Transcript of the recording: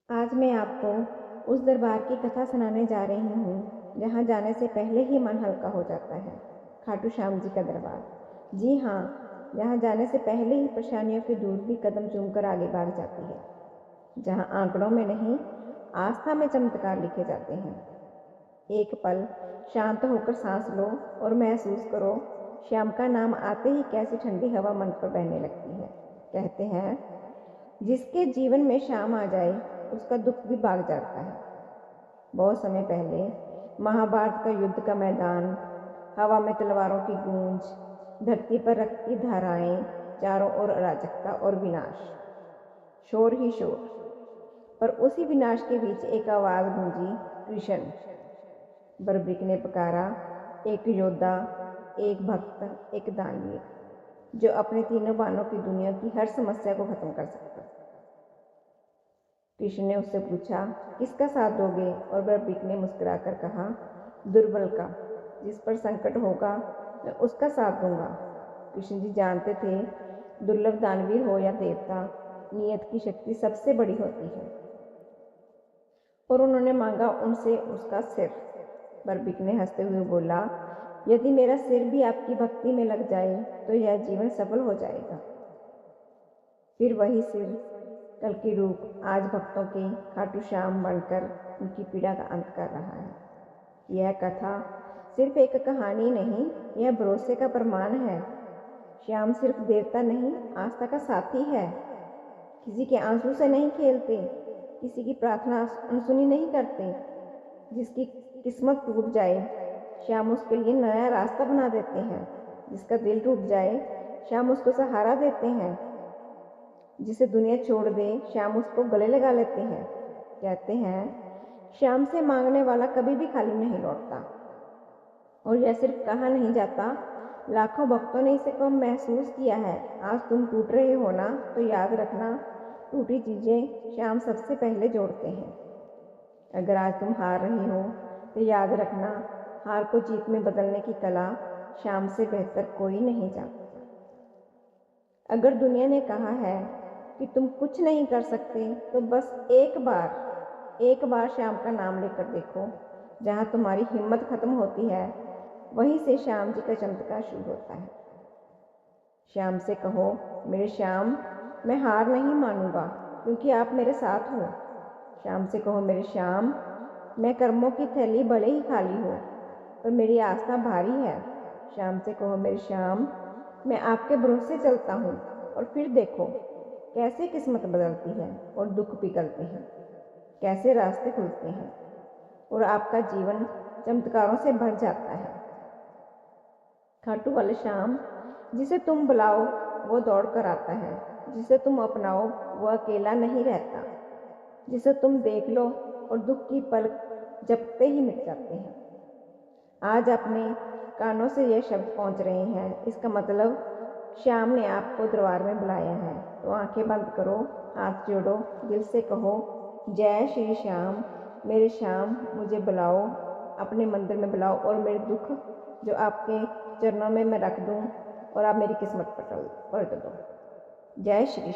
आज मैं आपको उस दरबार की कथा सुनाने जा रही हूँ जहाँ जाने से पहले ही मन हल्का हो जाता है। खाटू श्याम जी का दरबार। जी हाँ, जहाँ जाने से पहले ही परेशानियों की दूर भी कदम चूमकर आगे भाग जाती है। जहाँ आंकड़ों में नहीं, आस्था में चमत्कार लिखे जाते हैं। एक पल शांत होकर सांस लो और महसूस करो, श्याम का नाम आते ही कैसी ठंडी हवा मन पर बहने लगती है। कहते हैं, जिसके जीवन में शाम आ जाए उसका दुख भी भाग जाता है। बहुत समय पहले महाभारत का युद्ध का मैदान, हवा में तलवारों की गूंज, धरती पर रक्त की धाराएं, चारों ओर अराजकता और विनाश, शोर ही शोर। पर उसी विनाश के बीच एक आवाज गूंजी, कृष्ण। बर्बरीक ने पुकारा, एक योद्धा, एक भक्त, एक दानवीर, जो अपने तीनों बाणों की दुनिया की हर समस्या को खत्म कर सकता। कृष्ण ने उससे पूछा, किसका साथ दोगे? और बर्बरीक ने मुस्कुराकर कहा, दुर्बल का। जिस पर संकट होगा मैं उसका साथ दूंगा। कृष्ण जी जानते थे, दुर्लभ दानवीर हो या देवता, नियत की शक्ति सबसे बड़ी होती है। और उन्होंने मांगा उनसे उसका सिर। बर्बरीक ने हंसते हुए बोला, यदि मेरा सिर भी आपकी भक्ति में लग जाए तो यह जीवन सफल हो जाएगा। फिर वही सिर, कल की रूप, आज भक्तों के खाटू श्याम बनकर उनकी पीड़ा का अंत कर रहा है। यह कथा सिर्फ एक कहानी नहीं, यह भरोसे का प्रमाण है। श्याम सिर्फ देवता नहीं, आस्था का साथी है। किसी के आंसू से नहीं खेलते, किसी की प्रार्थना अनसुनी नहीं करते। जिसकी किस्मत टूट जाए, श्याम उसके लिए नया रास्ता बना देते हैं। जिसका दिल टूट जाए, श्याम उसको सहारा देते हैं। जिसे दुनिया छोड़ दे, श्याम उसको गले लगा लेते हैं। कहते हैं, श्याम से मांगने वाला कभी भी खाली नहीं लौटता। और यह सिर्फ कहा नहीं जाता, लाखों भक्तों ने इसे कम महसूस किया है। आज तुम टूट रहे हो ना, तो याद रखना, टूटी चीजें श्याम सबसे पहले जोड़ते हैं। अगर आज तुम हार रही हो तो याद रखना, हार को जीत में बदलने की कला श्याम से बेहतर कोई नहीं जानता। अगर दुनिया ने कहा है कि तुम कुछ नहीं कर सकते, तो बस एक बार श्याम का नाम लेकर देखो। जहाँ तुम्हारी हिम्मत खत्म होती है, वहीं से श्याम जी का चमत्कार शुरू होता है। श्याम से कहो, मेरे श्याम, मैं हार नहीं मानूंगा, क्योंकि आप मेरे साथ हो। श्याम से कहो, मेरे श्याम, मैं कर्मों की थैली भले ही खाली हो, पर मेरी आस्था भारी है। श्याम से कहो, मेरे श्याम, मैं आपके भरोसे चलता हूँ। और फिर देखो कैसे किस्मत बदलती है और दुख पिघलते हैं, कैसे रास्ते खुलते हैं और आपका जीवन चमत्कारों से भर जाता है। खाटू वाले श्याम, जिसे तुम बुलाओ वो दौड़ कर आता है। जिसे तुम अपनाओ वो अकेला नहीं रहता। जिसे तुम देख लो और दुख की पलक झपकते ही मिट जाते हैं। आज अपने कानों से ये शब्द पहुंच रहे हैं, इसका मतलब श्याम ने आपको दरबार में बुलाया है। तो आंखें बंद करो, हाथ जोड़ो, दिल से कहो, जय श्री श्याम। मेरे श्याम, मुझे बुलाओ, अपने मंदिर में बुलाओ और मेरे दुख जो आपके चरणों में मैं रख दूं और आप मेरी किस्मत पलट दो। जय श्री